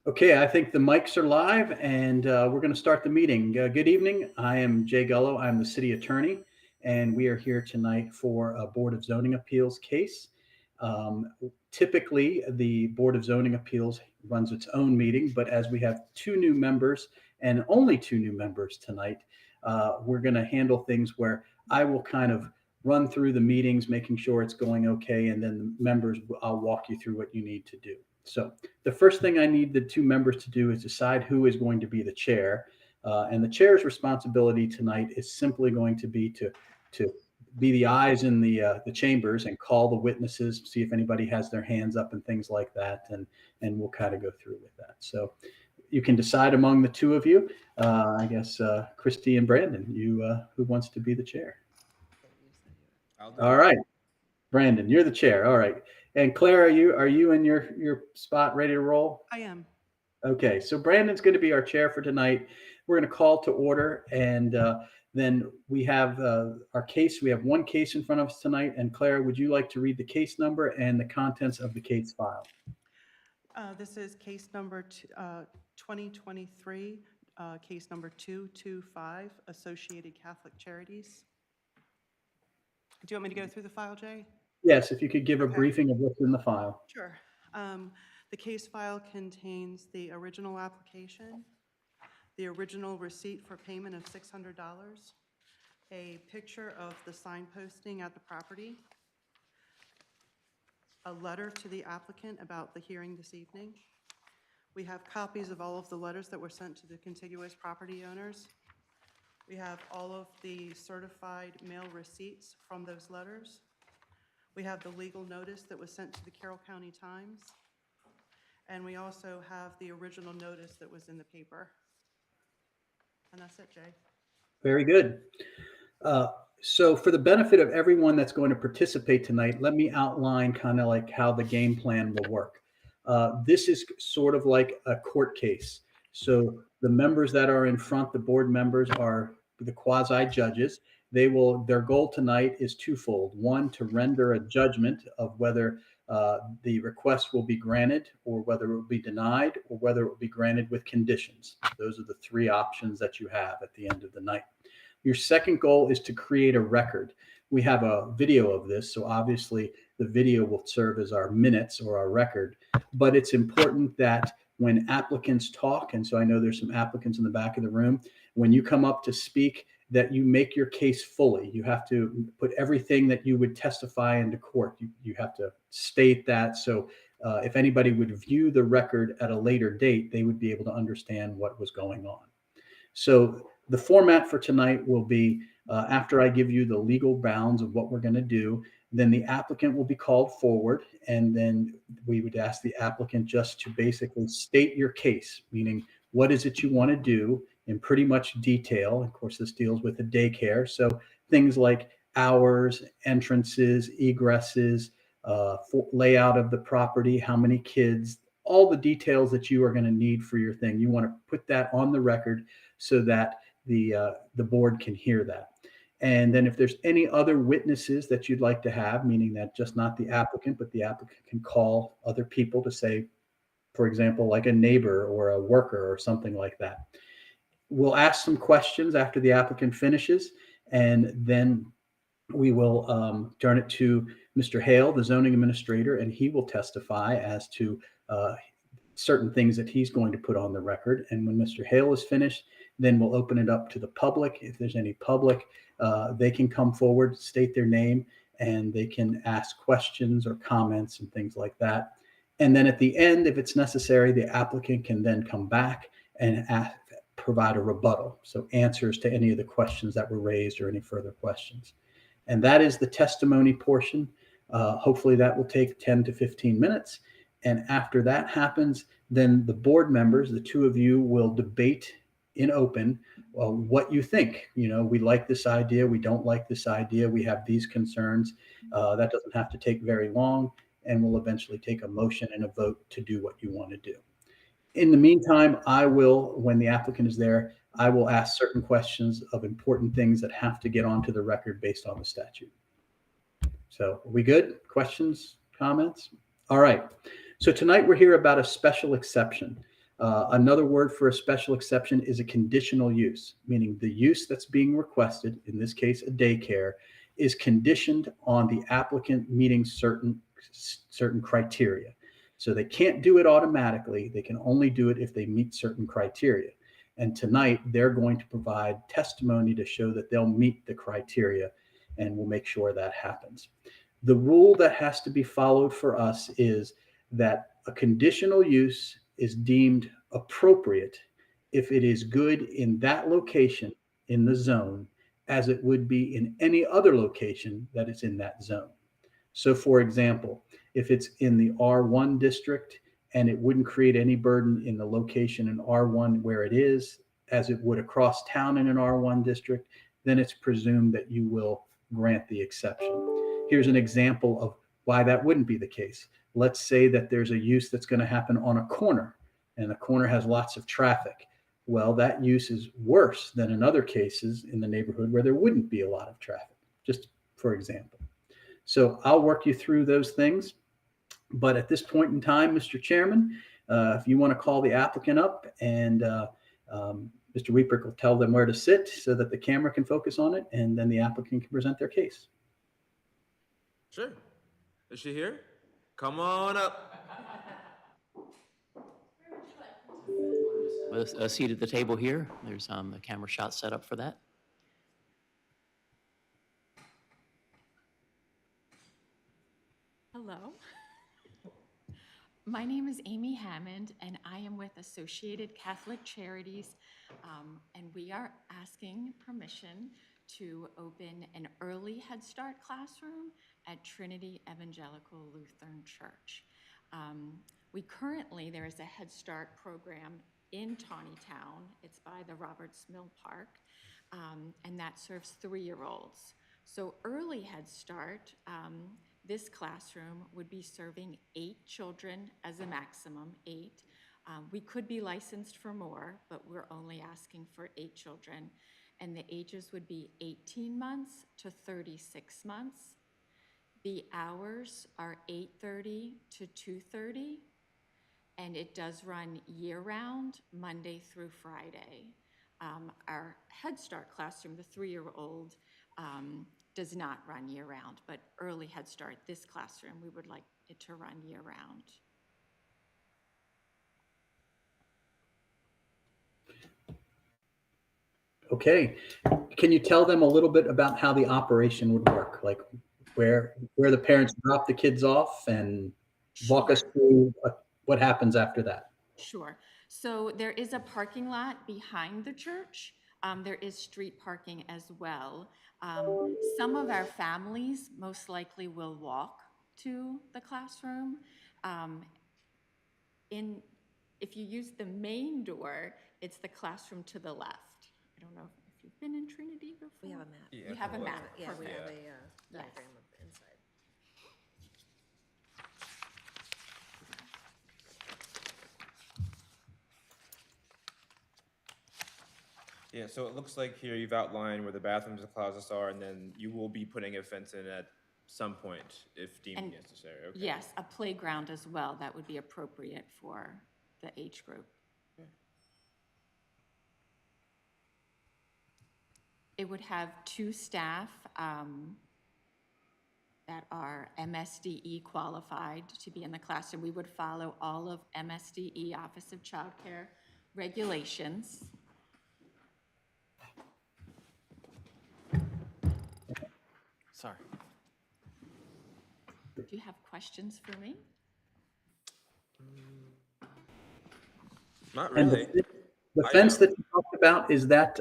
Okay, I think the mics are live and we're going to start the meeting. Good evening. I am Jay Gullo. I'm the city attorney, and we are here tonight for a Board of Zoning Appeals case. Typically, the Board of Zoning Appeals runs its own meeting, but as we have two new members and only two new members tonight, we're going to handle things where I will kind of run through the meetings, making sure it's going okay, and then the members, I'll walk you through what you need to do. So the first thing I need the two members to do is decide who is going to be the chair. And the chair's responsibility tonight is simply going to be to be the eyes in the chambers and call the witnesses, see if anybody has their hands up and things like that, and we'll kind of go through with that. So you can decide among the two of you. I guess Christy and Brandon, you who wants to be the chair? All right, Brandon, you're the chair. All right. And Claire, are you in your spot ready to roll? I am. Okay, so Brandon's going to be our chair for tonight. We're going to call to order, and then we have our case. We have one case in front of us tonight. And Claire, would you like to read the case number and the contents of the case file? This is case number 2023, case number 225, Associated Catholic Charities. Do you want me to go through the file, Jay? Yes, if you could give a Okay. briefing of what's in the file. Sure. The case file contains the original application, the original receipt for payment of $600, a picture of the sign posting at the property, a letter to the applicant about the hearing this evening. We have copies of all of the letters that were sent to the contiguous property owners. We have all of the certified mail receipts from those letters. We have the legal notice that was sent to the Carroll County Times. And we also have the original notice that was in the paper. And that's it, Jay. Very good. So for the benefit of everyone that's going to participate tonight, let me outline kind of like how the game plan will work. This is sort of like a court case. So the members that are in front, the board members, are the quasi judges. Their goal tonight is twofold. One, to render a judgment of whether the request will be granted, or whether it will be denied, or whether it will be granted with conditions. Those are the three options that you have at the end of the night. Your second goal is to create a record. We have a video of this, so obviously the video will serve as our minutes or our record, but it's important that when applicants talk, and so I know there's some applicants in the back of the room, when you come up to speak, that you make your case fully. You have to put everything that you would testify into court. You have to state that. So if anybody would view the record at a later date, they would be able to understand what was going on. So the format for tonight will be after I give you the legal bounds of what we're going to do, then the applicant will be called forward, and then we would ask the applicant just to basically state your case, meaning what is it you want to do in pretty much detail. Of course, this deals with the daycare, so things like hours, entrances, egresses, layout of the property, how many kids, all the details that you are going to need for your thing. You want to put that on the record so that the board can hear that. And then if there's any other witnesses that you'd like to have, meaning that just not the applicant, but the applicant can call other people to say, for example, like a neighbor or a worker or something like that. We'll ask some questions after the applicant finishes, and then we will turn it to Mr. Hale, the zoning administrator, and he will testify as to certain things that he's going to put on the record. And when Mr. Hale is finished, then we'll open it up to the public. If there's any public, they can come forward, state their name, and they can ask questions or comments and things like that. And then at the end, if it's necessary, the applicant can then come back and provide a rebuttal. So answers to any of the questions that were raised or any further questions. And that is the testimony portion. Hopefully that will take 10 to 15 minutes. And after that happens, then the board members, the two of you, will debate in open what you think. You know, we like this idea, we don't like this idea, we have these concerns. That doesn't have to take very long, and we'll eventually take a motion and a vote to do what you want to do. In the meantime, I will, when the applicant is there, I will ask certain questions of important things that have to get onto the record based on the statute. So are we good? Questions, comments? All right. So tonight we're here about a special exception. Another word for a special exception is a conditional use, meaning the use that's being requested, in this case, a daycare, is conditioned on the applicant meeting certain criteria. So they can't do it automatically. They can only do it if they meet certain criteria. And tonight they're going to provide testimony to show that they'll meet the criteria, and we'll make sure that happens. The rule that has to be followed for us is that a conditional use is deemed appropriate if it is good in that location in the zone as it would be in any other location that is in that zone. So for example, if it's in the R1 district and it wouldn't create any burden in the location in R1 where it is, as it would across town in an R1 district, then it's presumed that you will grant the exception. Here's an example of why that wouldn't be the case. Let's say that there's a use that's going to happen on a corner, and the corner has lots of traffic. Well, that use is worse than in other cases in the neighborhood where there wouldn't be a lot of traffic, just for example. So I'll work you through those things. But at this point in time, Mr. Chairman, if you want to call the applicant up, and Mr. Weeprick will tell them where to sit so that the camera can focus on it, and then the applicant can present their case. Sure. Is she here? Come on up. A seat at the table here. There's a camera shot set up for that. Hello. My name is Amy Hammond, and I am with Associated Catholic Charities, and we are asking permission to open an early Head Start classroom at Trinity Evangelical Lutheran Church. There is a Head Start program in Taneytown. It's by the Roberts Mill Park, and that serves 3-year-olds. So early Head Start, this classroom would be serving 8 children as a maximum, 8. We could be licensed for more, but we're only asking for 8 children. And the ages would be 18 months to 36 months. The hours are 8:30 to 2:30, and it does run year-round, Monday through Friday. Our Head Start classroom, the 3-year-old, does not run year-round, but early Head Start, this classroom, we would like it to run year-round. Okay. Can you tell them a little bit about how the operation would work? Like where the parents drop the kids off, and walk us through what happens after that. Sure. So there is a parking lot behind the church. There is street parking as well. Some of our families most likely will walk to the classroom. If you use the main door, it's the classroom to the left. I don't know if you've been in Trinity before. We have a map. You have a map. Yeah, we Perfect. have a Yes. diagram of the inside. Yeah, so it looks like here you've outlined where the bathrooms and closets are, and then you will be putting a fence in at some point if deemed And necessary. Okay. yes, a playground as well. That would be appropriate for the age group. It would have 2 staff that are MSDE qualified to be in the classroom. We would follow all of MSDE, Office of Child Care regulations. Sorry. Do you have questions for me? Not And really. the fence that you talked about, is that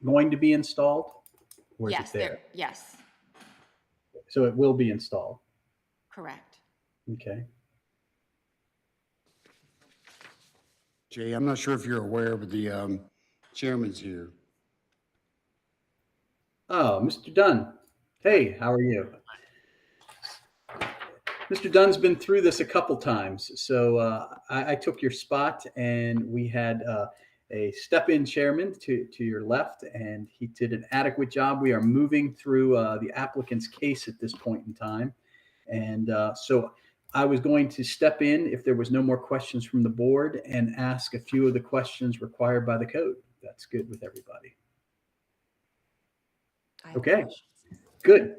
going to be installed? Or is Yes, it there? yes, So it will be installed. correct. Okay. Jay, I'm not sure if you're aware, but the chairman's here. Oh, Mr. Dunn. Hey, how are you? Mr. Dunn's been through this a couple times. So I took your spot, and we had a step-in chairman to your left, and he did an adequate job. We are moving through the applicant's case at this point in time. And so I was going to step in if there was no more questions from the board and ask a few of the questions required by the code. That's good with everybody. I have Okay, questions. good.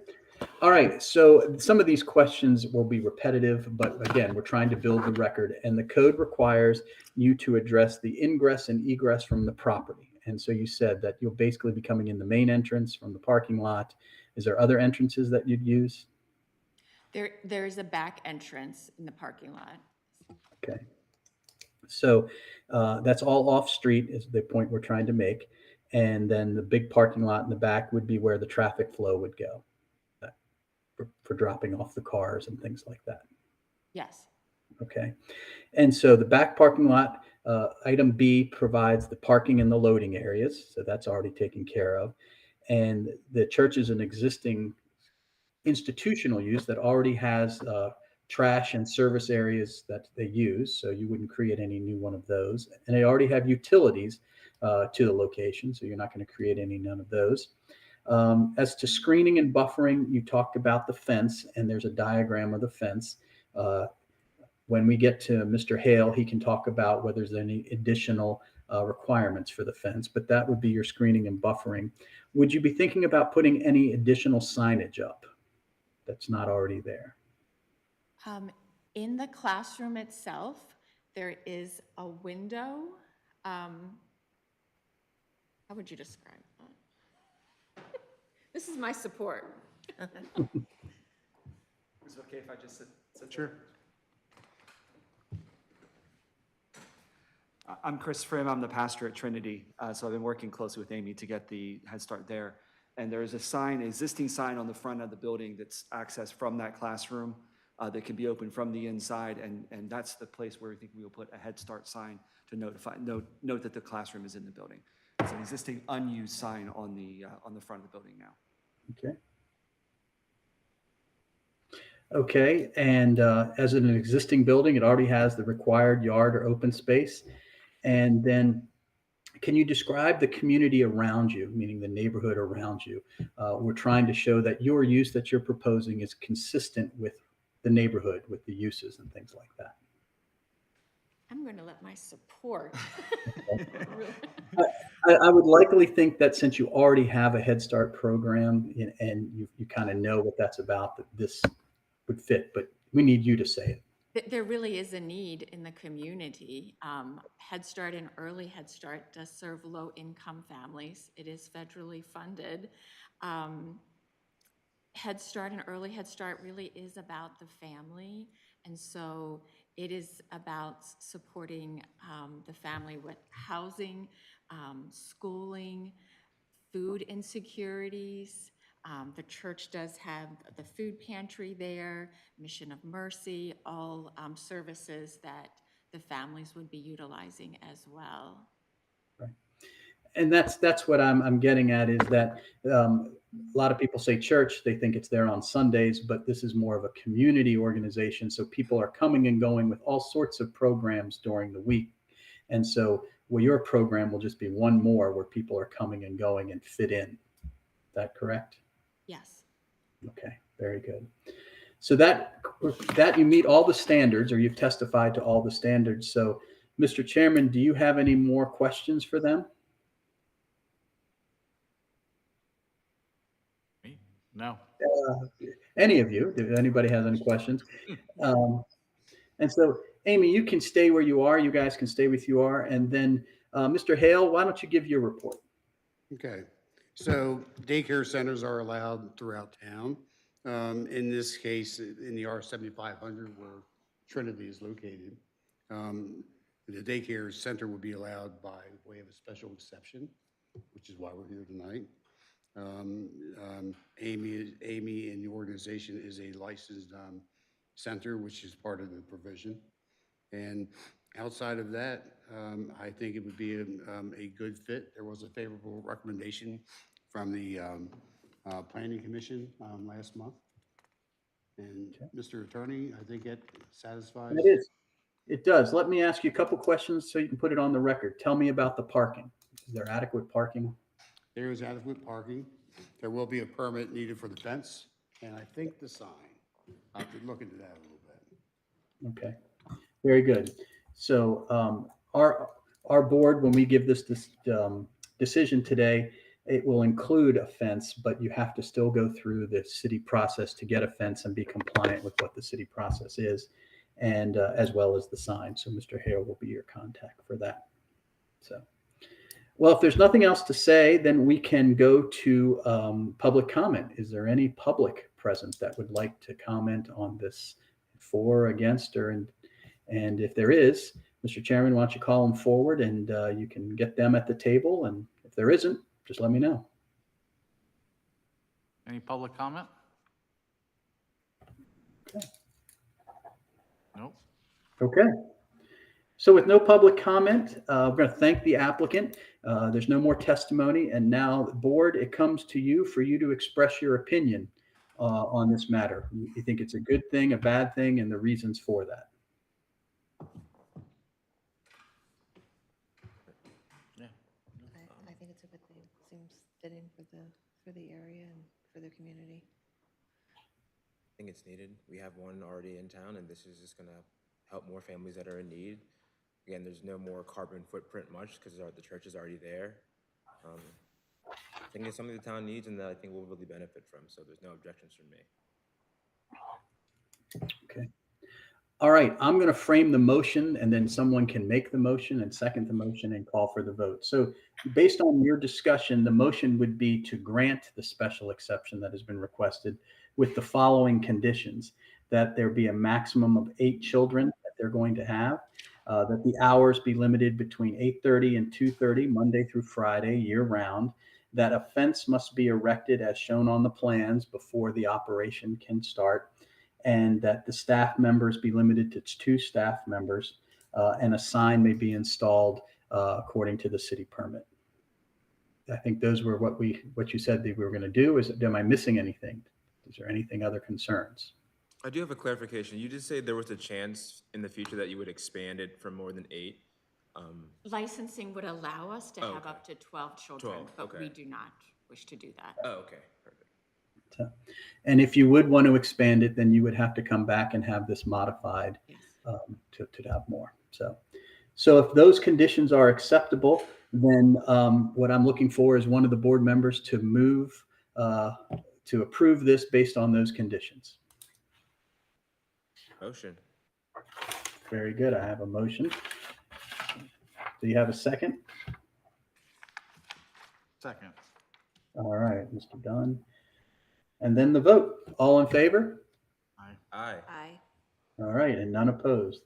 All right, so some of these questions will be repetitive, but again, we're trying to build the record, and the code requires you to address the ingress and egress from the property. And so you said that you'll basically be coming in the main entrance from the parking lot. Is there other entrances that you'd use? There's a back entrance in the parking lot. Okay. So that's all off street is the point we're trying to make. And then the big parking lot in the back would be where the traffic flow would go for dropping off the cars and things like that. Yes. Okay. And so the back parking lot, item B provides the parking and the loading areas. So that's already taken care of. And the church is an existing institutional use that already has trash and service areas that they use. So you wouldn't create any new one of those. And they already have utilities to the location. So you're not going to create none of those. As to screening and buffering, you talked about the fence, and there's a diagram of the fence. When we get to Mr. Hale, he can talk about whether there's any additional requirements for the fence, but that would be your screening and buffering. Would you be thinking about putting any additional signage up that's not already there? In the classroom itself, there is a window. How would you describe that? This is my support. Is it okay if I just sit? Sure. I'm Chris Frim. I'm the pastor at Trinity. So I've been working closely with Amy to get the Head Start there. And there is a sign, an existing sign on the front of the building that's accessed from that classroom that can be opened from the inside. And that's the place where we think we will put a Head Start sign to note that the classroom is in the building. It's an existing unused sign on the front of the building now. Okay. Okay, and as in an existing building, it already has the required yard or open space. And then can you describe the community around you, meaning the neighborhood around you? We're trying to show that your use that you're proposing is consistent with the neighborhood, with the uses and things like that. I'm going to let my support. I would likely think that since you already have a Head Start program and you kind of know what that's about, that this would fit, but we need you to say it. There really is a need in the community. Head Start and Early Head Start does serve low-income families. It is federally funded. Head Start and Early Head Start really is about the family, and so it is about supporting the family with housing, schooling, food insecurities. The church does have the food pantry there, Mission of Mercy, all services that the families would be utilizing as well. Right. And that's what I'm getting at is that a lot of people say church, they think it's there on Sundays, but this is more of a community organization. So people are coming and going with all sorts of programs during the week. And so your program will just be one more where people are coming and going and fit in. Is that correct? Yes. Okay, very good. So that you meet all the standards, or you've testified to all the standards. So, Mr. Chairman, do you have any more questions for them? No. Any of you, if anybody has any questions. And so, Amy, you can stay where you are. You guys can stay with you are. And then, Mr. Hale, why don't you give your report? Okay, so daycare centers are allowed throughout town. In this case, in the R7500 where Trinity is located, the daycare center would be allowed by way of a special exception, which is why we're here tonight. Amy and the organization is a licensed center, which is part of the provision. And outside of that, I think it would be a good fit. There was a favorable recommendation from the Planning Commission last month. And Mr. Attorney, I think it satisfies. It is. It does. Let me ask you a couple questions so you can put it on the record. Tell me about the parking. Is there adequate parking? There is adequate parking. There will be a permit needed for the fence, and I think the sign. I'll have to look into that a little bit. Okay, very good. So our board, when we give this decision today, it will include a fence, but you have to still go through the city process to get a fence and be compliant with what the city process is, and as well as the sign. So Mr. Hale will be your contact for that. So, well, if there's nothing else to say, then we can go to public comment. Is there any public present that would like to comment on this for, against, or and if there is, Mr. Chairman, why don't you call them forward and you can get them at the table. And if there isn't, just let me know. Any public comment? Okay. Nope. Okay. So with no public comment, we're going to thank the applicant. There's no more testimony. And now, board, it comes to you for you to express your opinion on this matter. You think it's a good thing, a bad thing, and the reasons for that. Yeah. I think it's a good thing. Seems fitting for the area and for the community. I think it's needed. We have one already in town, and this is just gonna help more families that are in need. Again, there's no more carbon footprint much because the church is already there. I think it's something the town needs and that I think we'll really benefit from, so there's no objections from me. Okay. All right, I'm going to frame the motion, and then someone can make the motion and second the motion and call for the vote. So based on your discussion, the motion would be to grant the special exception that has been requested with the following conditions: that there be a maximum of 8 children that they're going to have, that the hours be limited between 8:30 and 2:30, Monday through Friday, year round, that a fence must be erected as shown on the plans before the operation can start, and that the staff members be limited to 2 staff members, and a sign may be installed according to the city permit. I think those were what you said that we were going to do. Am I missing anything? Is there anything other concerns? I do have a clarification. You did say there was a chance in the future that you would expand it from more than 8. Licensing would allow us to Oh, have okay. up to 12 children, 12, but we okay. do not wish to do that. Oh, okay, perfect. And if you would want to expand it, then you would have to come back and have this modified Yes. to have more. So if those conditions are acceptable, then what I'm looking for is one of the board members to move to approve this based on those conditions. Motion. Very good. I have a motion. Do you have a second? Second. All right, Mr. Dunn. And then the vote. All in favor? Aye. Aye. All right, and none opposed.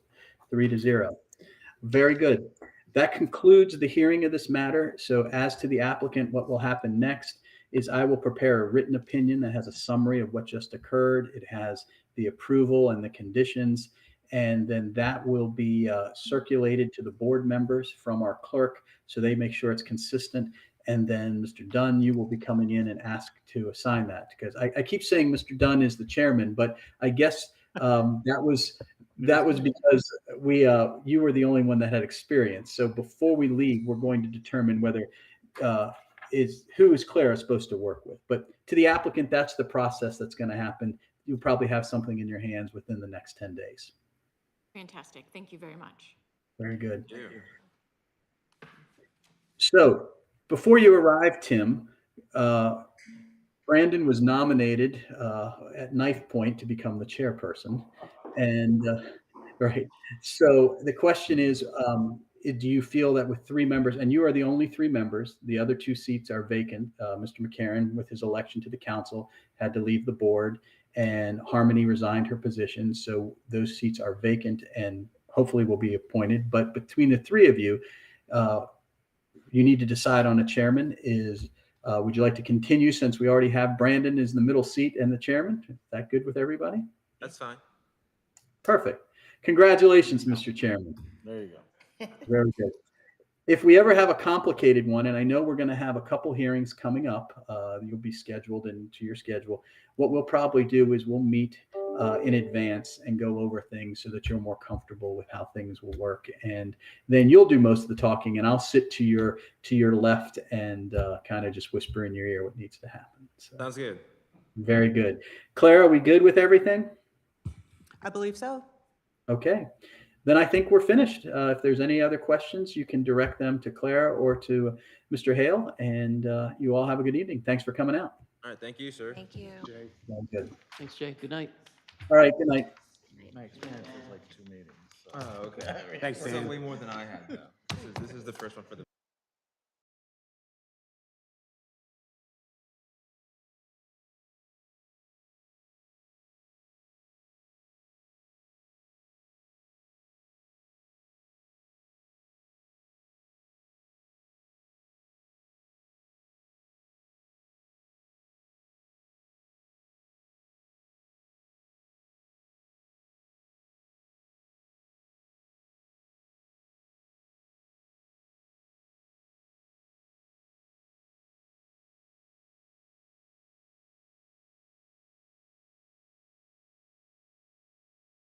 3-0. Very good. That concludes the hearing of this matter. So as to the applicant, what will happen next is I will prepare a written opinion that has a summary of what just occurred. It has the approval and the conditions, and then that will be circulated to the board members from our clerk so they make sure it's consistent. And then Mr. Dunn, you will be coming in and ask to assign that, because I keep saying Mr. Dunn is the chairman, but I guess that was because you were the only one that had experience. So before we leave, we're going to determine whether who is Clara supposed to work with. But to the applicant, that's the process that's going to happen. You'll probably have something in your hands within the next 10 days. Fantastic. Thank you very much. Very good. Yeah. So before you arrived, Tim, Brandon was nominated at knife point to become the chairperson. And right. So the question is, do you feel that with 3 members, and you are the only 3 members, the other 2 seats are vacant. Mr. McCarron, with his election to the council, had to leave the board, and Harmony resigned her position. So those seats are vacant and hopefully will be appointed. But between the 3 of you, you need to decide on a chairman. Would you like to continue, since we already have Brandon as the middle seat and the chairman? Is that good with everybody? That's fine. Perfect. Congratulations, Mr. Chairman. There you go. Very good. If we ever have a complicated one, and I know we're going to have a couple hearings coming up, you'll be scheduled into your schedule. What we'll probably do is we'll meet in advance and go over things so that you're more comfortable with how things will work. And then you'll do most of the talking, and I'll sit to your left and kind of just whisper in your ear what needs to happen. So, Sounds good. very good. Claire, are we good with everything? I believe so. Okay. Then I think we're finished. If there's any other questions, you can direct them to Claire or to Mr. Hale, and you all have a good evening. Thanks for coming out. All right, thank you, sir. Thank you. Sounds good. Thanks, Jay. Good night. All right. Good night. My experience was like 2 meetings. So. Oh, okay. Thanks, That's Dan. way more than I had, though. This is the first one for the